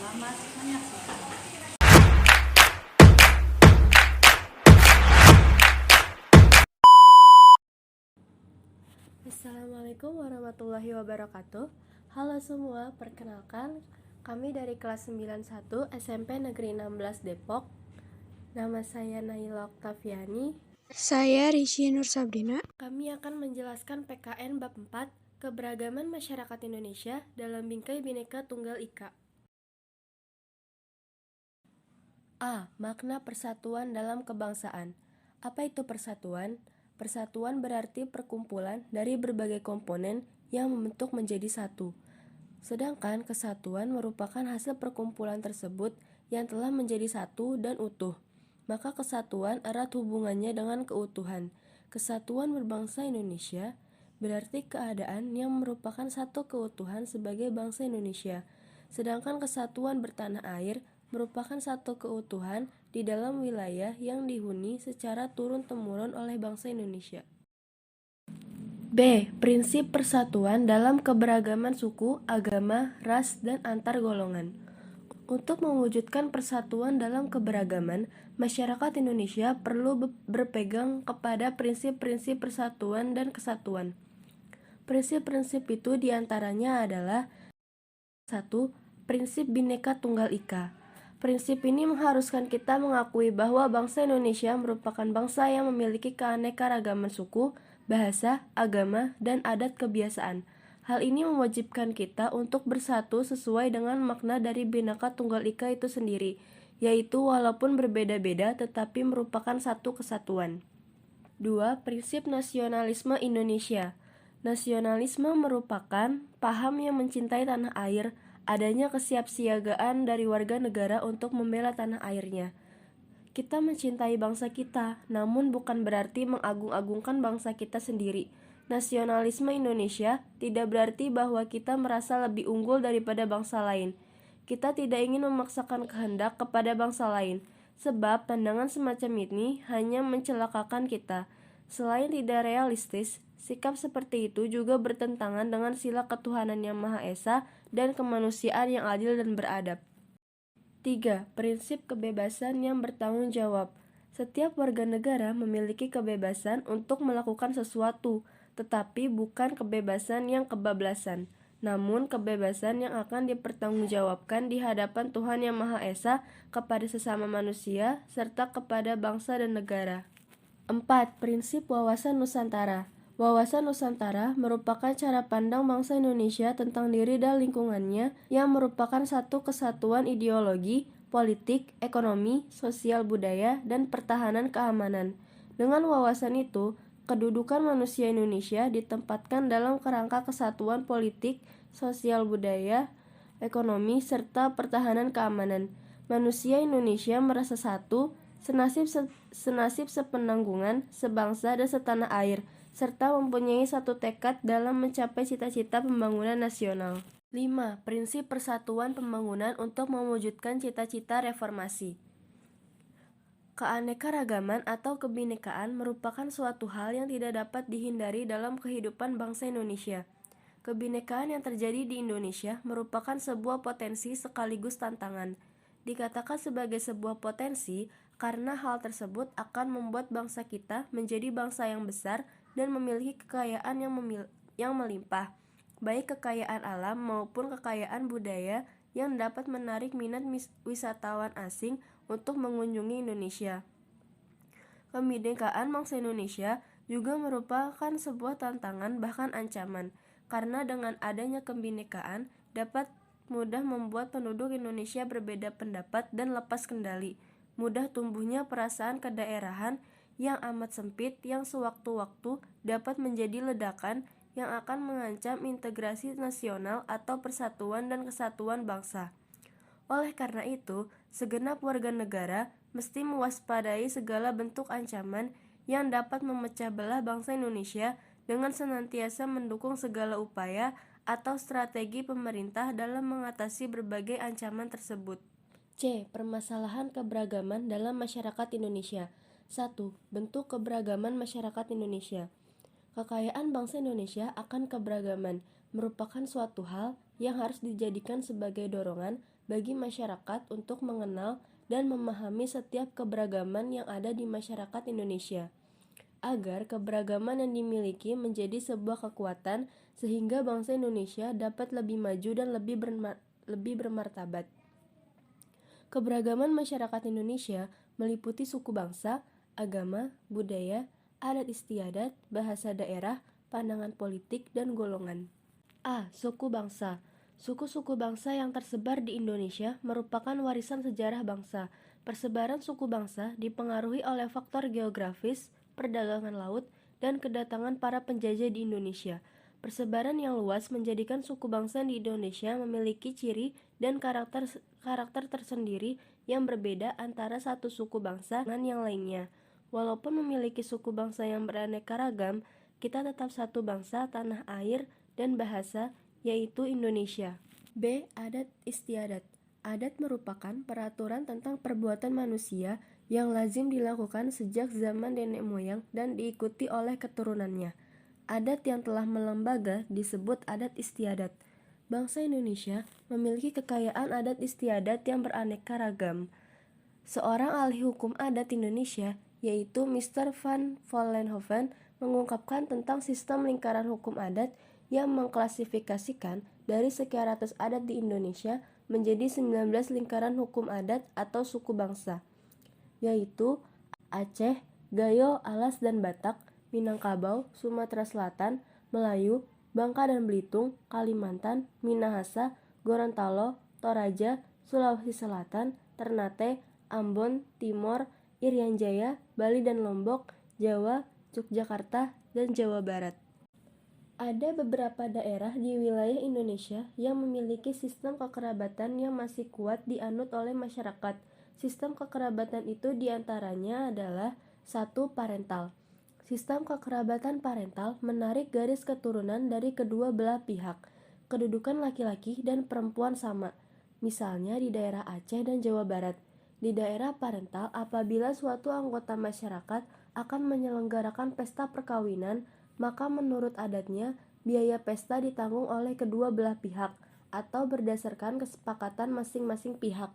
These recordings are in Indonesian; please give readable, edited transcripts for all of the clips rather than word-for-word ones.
Selamat menyaksikan. Assalamualaikum warahmatullahi wabarakatuh. Halo semua, perkenalkan kami dari kelas 91 SMP Negeri 16 Depok. Nama saya Naila Oktaviani. Saya Rishi Nur Sabrina. Kami akan menjelaskan PKN Bab 4, Keberagaman Masyarakat Indonesia dalam Bingkai Bhinneka Tunggal Ika. A. Makna persatuan dalam kebangsaan. Apa itu persatuan? Persatuan berarti perkumpulan dari berbagai komponen yang membentuk menjadi satu. Sedangkan kesatuan merupakan hasil perkumpulan tersebut yang telah menjadi satu dan utuh. Maka kesatuan erat hubungannya dengan keutuhan. Kesatuan berbangsa Indonesia berarti keadaan yang merupakan satu keutuhan sebagai bangsa Indonesia. Sedangkan kesatuan bertanah air merupakan satu keutuhan di dalam wilayah yang dihuni secara turun-temurun oleh bangsa Indonesia. B. Prinsip persatuan dalam keberagaman suku, agama, ras, dan antar golongan. Untuk mewujudkan persatuan dalam keberagaman, masyarakat Indonesia perlu berpegang kepada prinsip-prinsip persatuan dan kesatuan. Prinsip-prinsip itu diantaranya adalah 1. Prinsip Bhinneka Tunggal Ika. Prinsip ini mengharuskan kita mengakui bahwa bangsa Indonesia merupakan bangsa yang memiliki keanekaragaman suku, bahasa, agama, dan adat kebiasaan. Hal ini mewajibkan kita untuk bersatu sesuai dengan makna dari Bhinneka Tunggal Ika itu sendiri, yaitu walaupun berbeda-beda tetapi merupakan satu kesatuan. 2. Prinsip nasionalisme Indonesia. Nasionalisme merupakan paham yang mencintai tanah air, adanya kesiapsiagaan dari warga negara untuk membela tanah airnya. Kita mencintai bangsa kita, namun bukan berarti mengagung-agungkan bangsa kita sendiri. Nasionalisme Indonesia tidak berarti bahwa kita merasa lebih unggul daripada bangsa lain. Kita tidak ingin memaksakan kehendak kepada bangsa lain, sebab pandangan semacam ini hanya mencelakakan kita. Selain tidak realistis, sikap seperti itu juga bertentangan dengan sila ketuhanan yang Maha Esa dan kemanusiaan yang adil dan beradab. 3. Prinsip kebebasan yang bertanggung jawab. Setiap warga negara memiliki kebebasan untuk melakukan sesuatu, tetapi bukan kebebasan yang kebablasan, namun kebebasan yang akan dipertanggungjawabkan di hadapan Tuhan Yang Maha Esa kepada sesama manusia serta kepada bangsa dan negara. 4. Prinsip wawasan Nusantara. Wawasan Nusantara merupakan cara pandang bangsa Indonesia tentang diri dan lingkungannya yang merupakan satu kesatuan ideologi, politik, ekonomi, sosial budaya, dan pertahanan keamanan. Dengan wawasan itu, kedudukan manusia Indonesia ditempatkan dalam kerangka kesatuan politik, sosial budaya, ekonomi, serta pertahanan keamanan. Manusia Indonesia merasa satu, senasib sepenanggungan, sebangsa dan setanah air, serta mempunyai satu tekad dalam mencapai cita-cita pembangunan nasional. 5. Prinsip persatuan pembangunan untuk mewujudkan cita-cita reformasi. Keanekaragaman atau kebinekaan merupakan suatu hal yang tidak dapat dihindari dalam kehidupan bangsa Indonesia. Kebinekaan yang terjadi di Indonesia merupakan sebuah potensi sekaligus tantangan. Dikatakan sebagai sebuah potensi karena hal tersebut akan membuat bangsa kita menjadi bangsa yang besar dan memiliki kekayaan yang melimpah, baik kekayaan alam maupun kekayaan budaya yang dapat menarik minat wisatawan asing untuk mengunjungi Indonesia. Kebinekaan bangsa Indonesia juga merupakan sebuah tantangan bahkan ancaman, karena dengan adanya kebinekaan dapat mudah membuat penduduk Indonesia berbeda pendapat dan lepas kendali. Mudah tumbuhnya perasaan kedaerahan yang amat sempit yang sewaktu-waktu dapat menjadi ledakan yang akan mengancam integrasi nasional atau persatuan dan kesatuan bangsa. Oleh karena itu, segenap warga negara mesti mewaspadai segala bentuk ancaman yang dapat memecah belah bangsa Indonesia dengan senantiasa mendukung segala upaya atau strategi pemerintah dalam mengatasi berbagai ancaman tersebut. C. Permasalahan keberagaman dalam masyarakat Indonesia. 1. Bentuk keberagaman masyarakat Indonesia. Kekayaan bangsa Indonesia akan keberagaman. merupakan suatu hal yang harus dijadikan sebagai dorongan bagi masyarakat untuk mengenal dan memahami setiap keberagaman yang ada di masyarakat Indonesia, agar keberagaman yang dimiliki menjadi sebuah kekuatan sehingga bangsa Indonesia dapat lebih maju dan lebih bermartabat. Keberagaman masyarakat Indonesia meliputi suku bangsa, agama, budaya, adat istiadat, bahasa daerah, pandangan politik, dan golongan. A. Suku bangsa. Suku-suku bangsa yang tersebar di Indonesia merupakan warisan sejarah bangsa. Persebaran suku bangsa dipengaruhi oleh faktor geografis, perdagangan laut, dan kedatangan para penjajah di Indonesia. Persebaran yang luas menjadikan suku bangsa di Indonesia memiliki ciri dan karakter tersendiri yang berbeda antara satu suku bangsa dengan yang lainnya. Walaupun memiliki suku bangsa yang beraneka ragam, kita tetap satu bangsa, tanah air, dan bahasa, yaitu Indonesia. B. Adat istiadat. Adat merupakan peraturan tentang perbuatan manusia yang lazim dilakukan sejak zaman nenek moyang dan diikuti oleh keturunannya. Adat yang telah melembaga disebut adat istiadat. Bangsa Indonesia memiliki kekayaan adat istiadat yang beraneka ragam. Seorang ahli hukum adat Indonesia, yaitu Mr. Van Vollenhoven, mengungkapkan tentang sistem lingkaran hukum adat yang mengklasifikasikan dari sekian ratus adat di Indonesia menjadi 19 lingkaran hukum adat atau suku bangsa, yaitu Aceh, Gayo, Alas, dan Batak, Minangkabau, Sumatera Selatan, Melayu, Bangka dan Belitung, Kalimantan, Minahasa, Gorontalo, Toraja, Sulawesi Selatan, Ternate, Ambon, Timor, Irian Jaya, Bali dan Lombok, Jawa, Yogyakarta, dan Jawa Barat. Ada beberapa daerah di wilayah Indonesia yang memiliki sistem kekerabatan yang masih kuat dianut oleh masyarakat. Sistem kekerabatan itu diantaranya adalah 1. Parental. Sistem kekerabatan parental menarik garis keturunan dari kedua belah pihak. Kedudukan laki-laki dan perempuan sama, misalnya di daerah Aceh dan Jawa Barat. Di daerah parental, apabila suatu anggota masyarakat akan menyelenggarakan pesta perkawinan, maka menurut adatnya, biaya pesta ditanggung oleh kedua belah pihak atau berdasarkan kesepakatan masing-masing pihak.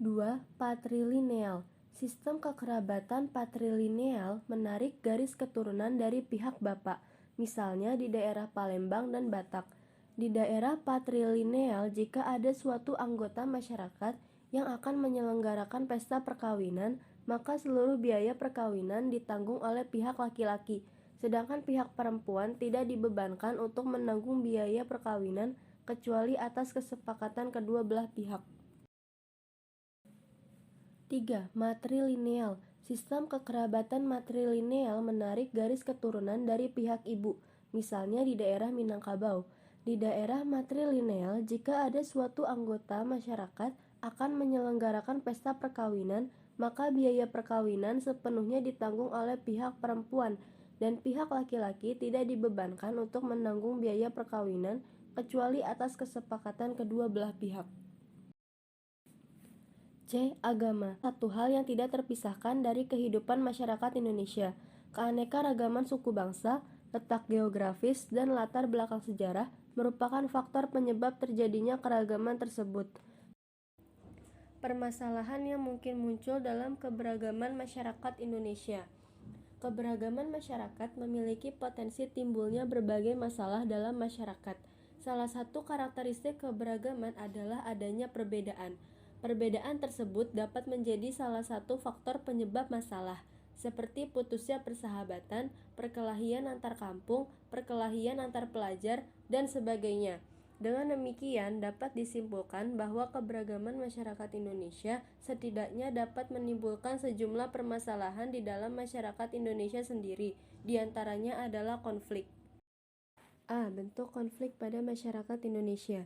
2. Patrilineal. Sistem kekerabatan patrilineal menarik garis keturunan dari pihak bapak, misalnya di daerah Palembang dan Batak. Di daerah patrilineal, jika ada suatu anggota masyarakat yang akan menyelenggarakan pesta perkawinan, maka seluruh biaya perkawinan ditanggung oleh pihak laki-laki, sedangkan pihak perempuan tidak dibebankan untuk menanggung biaya perkawinan kecuali atas kesepakatan kedua belah pihak. 3. Matrilineal. Sistem kekerabatan matrilineal menarik garis keturunan dari pihak ibu, misalnya di daerah Minangkabau. Di daerah matrilineal, jika ada suatu anggota masyarakat akan menyelenggarakan pesta perkawinan, maka biaya perkawinan sepenuhnya ditanggung oleh pihak perempuan, dan pihak laki-laki tidak dibebankan untuk menanggung biaya perkawinan kecuali atas kesepakatan kedua belah pihak. C. Agama. Satu hal yang tidak terpisahkan dari kehidupan masyarakat Indonesia. Keanekaragaman suku bangsa, letak geografis, dan latar belakang sejarah merupakan faktor penyebab terjadinya keragaman tersebut. Permasalahan yang mungkin muncul dalam keberagaman masyarakat Indonesia. Keberagaman masyarakat memiliki potensi timbulnya berbagai masalah dalam masyarakat. Salah satu karakteristik keberagaman adalah adanya perbedaan. Perbedaan tersebut dapat menjadi salah satu faktor penyebab masalah, seperti putusnya persahabatan, perkelahian antar kampung, perkelahian antar pelajar, dan sebagainya. Dengan demikian, dapat disimpulkan bahwa keberagaman masyarakat Indonesia setidaknya dapat menimbulkan sejumlah permasalahan di dalam masyarakat Indonesia sendiri, diantaranya adalah konflik. A. Bentuk konflik pada masyarakat Indonesia.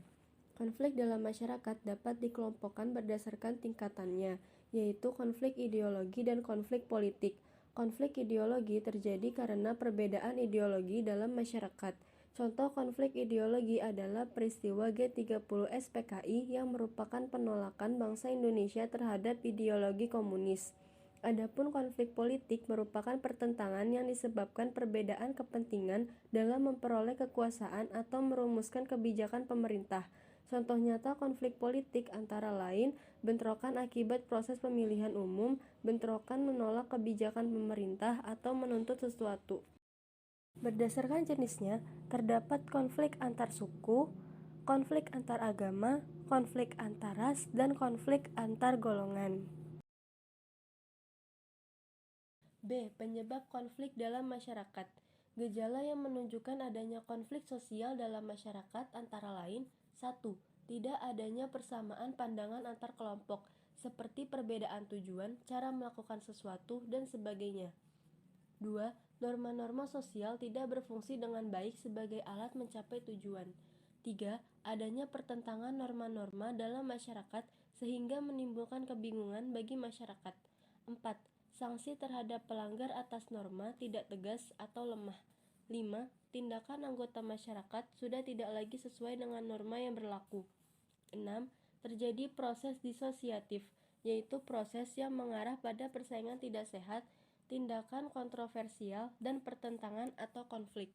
Konflik dalam masyarakat dapat dikelompokkan berdasarkan tingkatannya, yaitu konflik ideologi dan konflik politik. Konflik ideologi terjadi karena perbedaan ideologi dalam masyarakat. Contoh konflik ideologi adalah peristiwa G30 SPKI yang merupakan penolakan bangsa Indonesia terhadap ideologi komunis. Adapun konflik politik merupakan pertentangan yang disebabkan perbedaan kepentingan dalam memperoleh kekuasaan atau merumuskan kebijakan pemerintah. Contoh nyata konflik politik antara lain bentrokan akibat proses pemilihan umum, bentrokan menolak kebijakan pemerintah atau menuntut sesuatu. Berdasarkan jenisnya, terdapat konflik antar suku, konflik antar agama, konflik antar ras, dan konflik antar golongan. B. Penyebab konflik dalam masyarakat. Gejala yang menunjukkan adanya konflik sosial dalam masyarakat antara lain 1. Tidak adanya persamaan pandangan antar kelompok, seperti perbedaan tujuan, cara melakukan sesuatu, dan sebagainya. 2. Norma-norma sosial tidak berfungsi dengan baik sebagai alat mencapai tujuan. 3. Adanya pertentangan norma-norma dalam masyarakat sehingga menimbulkan kebingungan bagi masyarakat. 4. Sanksi terhadap pelanggar atas norma tidak tegas atau lemah. 5. Tindakan anggota masyarakat sudah tidak lagi sesuai dengan norma yang berlaku. 6. Terjadi proses disosiatif, yaitu proses yang mengarah pada persaingan tidak sehat, tindakan kontroversial, dan pertentangan atau konflik.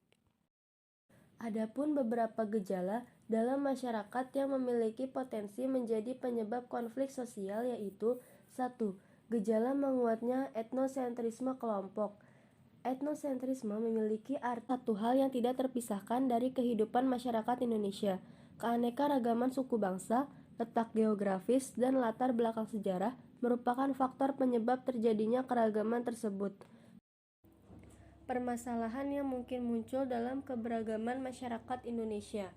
Adapun beberapa gejala dalam masyarakat yang memiliki potensi menjadi penyebab konflik sosial yaitu 1. Gejala menguatnya etnosentrisme kelompok. Etnosentrisme memiliki arti satu hal yang tidak terpisahkan dari kehidupan masyarakat Indonesia. Keanekaragaman suku bangsa, letak geografis, dan latar belakang sejarah merupakan faktor penyebab terjadinya keragaman tersebut. Permasalahan yang mungkin muncul dalam keberagaman masyarakat Indonesia.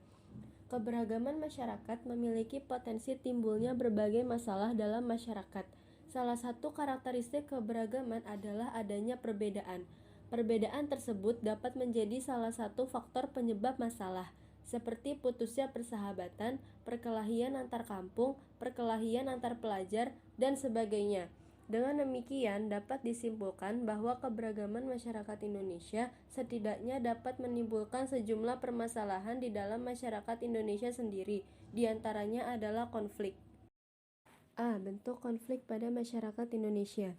Keberagaman masyarakat memiliki potensi timbulnya berbagai masalah dalam masyarakat. Salah satu karakteristik keberagaman adalah adanya perbedaan. Perbedaan tersebut dapat menjadi salah satu faktor penyebab masalah, seperti putusnya persahabatan, perkelahian antar kampung, perkelahian antar pelajar, dan sebagainya. Dengan demikian, dapat disimpulkan bahwa keberagaman masyarakat Indonesia setidaknya dapat menimbulkan sejumlah permasalahan di dalam masyarakat Indonesia sendiri, di antaranya adalah konflik. A. Bentuk konflik pada masyarakat Indonesia.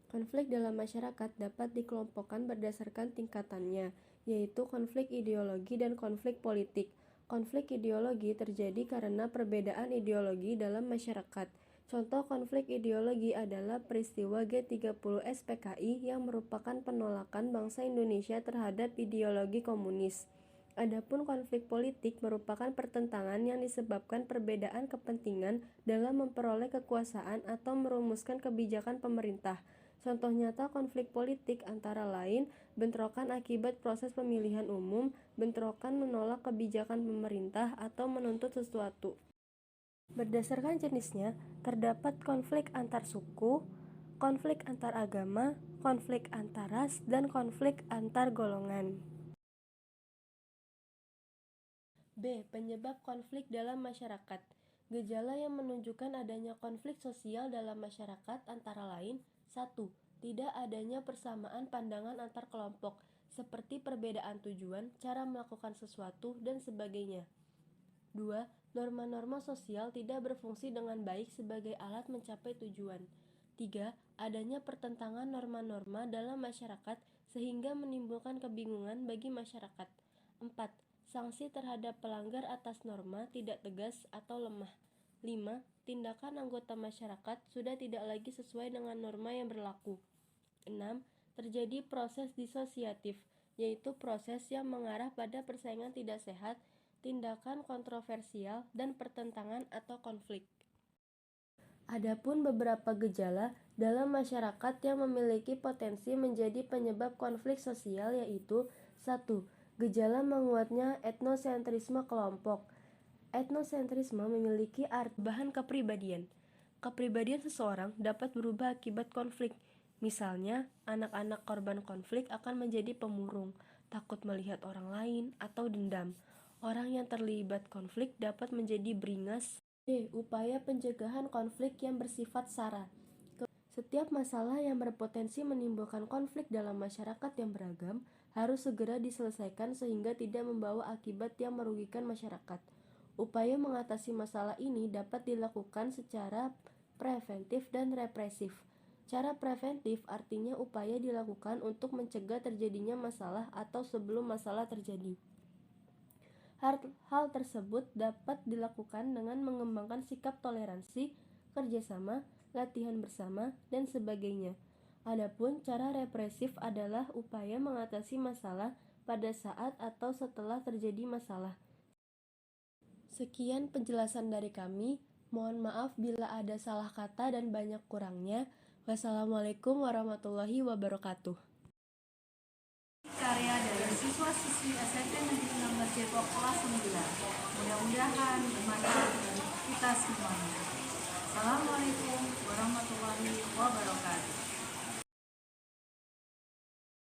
Konflik dalam masyarakat dapat dikelompokkan berdasarkan tingkatannya, yaitu konflik ideologi dan konflik politik. Konflik ideologi terjadi karena perbedaan ideologi dalam masyarakat. Contoh konflik ideologi adalah peristiwa G30 SPKI yang merupakan penolakan bangsa Indonesia terhadap ideologi komunis. Adapun konflik politik merupakan pertentangan yang disebabkan perbedaan kepentingan dalam memperoleh kekuasaan atau merumuskan kebijakan pemerintah. Contoh nyata konflik politik antara lain bentrokan akibat proses pemilihan umum, bentrokan menolak kebijakan pemerintah atau menuntut sesuatu. Berdasarkan jenisnya, terdapat konflik antar suku, konflik antar agama, konflik antar ras, dan konflik antar golongan. B. Penyebab konflik dalam masyarakat. Gejala yang menunjukkan adanya konflik sosial dalam masyarakat antara lain 1. Tidak adanya persamaan pandangan antar kelompok, seperti perbedaan tujuan, cara melakukan sesuatu, dan sebagainya. 2. Norma-norma sosial tidak berfungsi dengan baik sebagai alat mencapai tujuan. 3. Adanya pertentangan norma-norma dalam masyarakat sehingga menimbulkan kebingungan bagi masyarakat. 4. Sanksi terhadap pelanggar atas norma tidak tegas atau lemah. 5. Tindakan anggota masyarakat sudah tidak lagi sesuai dengan norma yang berlaku. 6. Terjadi proses disosiatif, yaitu proses yang mengarah pada persaingan tidak sehat, tindakan kontroversial, dan pertentangan atau konflik. Adapun beberapa gejala dalam masyarakat yang memiliki potensi menjadi penyebab konflik sosial yaitu 1. Gejala menguatnya etnosentrisme kelompok. Etnosentrisme memiliki arti bahan kepribadian. Kepribadian seseorang dapat berubah akibat konflik. Misalnya, anak-anak korban konflik akan menjadi pemurung, takut melihat orang lain, atau dendam. Orang yang terlibat konflik dapat menjadi beringas. D. Upaya pencegahan konflik yang bersifat SARA. Setiap masalah yang berpotensi menimbulkan konflik dalam masyarakat yang beragam harus segera diselesaikan sehingga tidak membawa akibat yang merugikan masyarakat. Upaya mengatasi masalah ini dapat dilakukan secara preventif dan represif. Cara preventif artinya upaya dilakukan untuk mencegah terjadinya masalah atau sebelum masalah terjadi. Hal tersebut dapat dilakukan dengan mengembangkan sikap toleransi, kerjasama, latihan bersama, dan sebagainya. Adapun cara represif adalah upaya mengatasi masalah pada saat atau setelah terjadi masalah. Sekian penjelasan dari kami. Mohon maaf bila ada salah kata dan banyak kurangnya. Wassalamualaikum warahmatullahi wabarakatuh. Karya dari siswa-siswi SMP Negeri 16 Depok kelas 9. Mudah-mudahan bermanfaat bagi kita semuanya. Assalamualaikum warahmatullahi wabarakatuh.